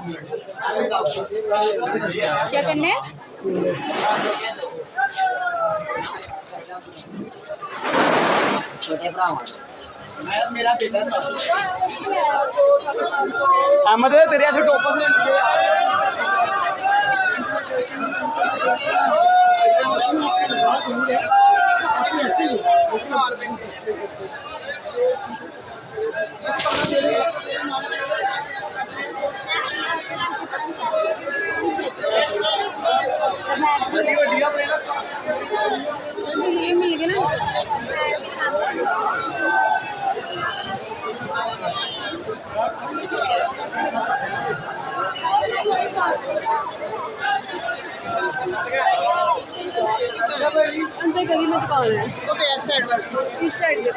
क्या करने छोटे भरा मेरा बेटा अहमद तेरे ऐसे टोपस ने ये मिल गया ना अंदर गली में दुकान है तो इस साइड वाली इस साइड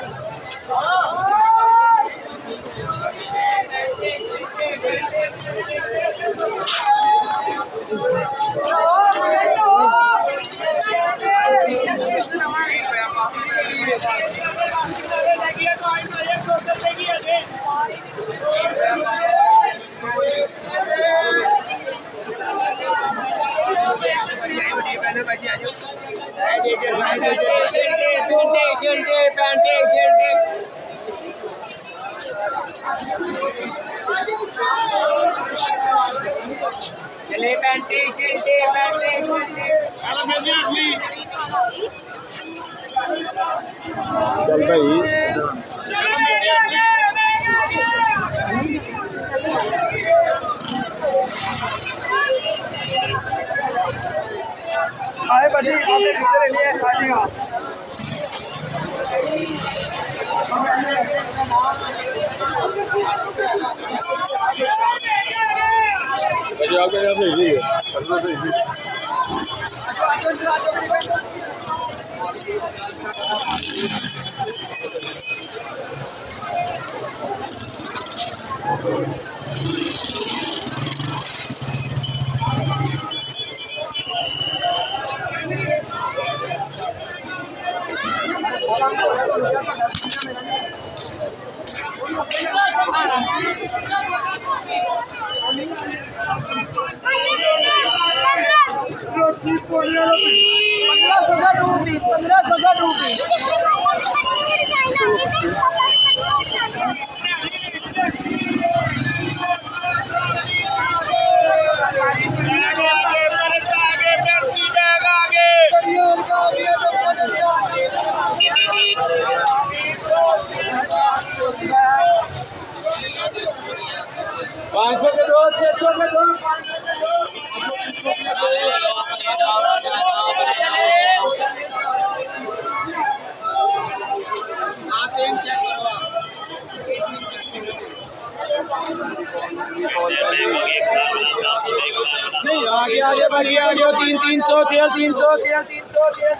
चले पैंटे चल भाई आए बड़ी आपने किधर ले लिए खा जाएगा अरे आपका यहाँ सही है करना सही पाँच सौ के दो 600 के दो नहीं आगे आगे बढ़िए आगे 300 चल 300 चल 300 चल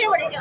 बढ़ेगा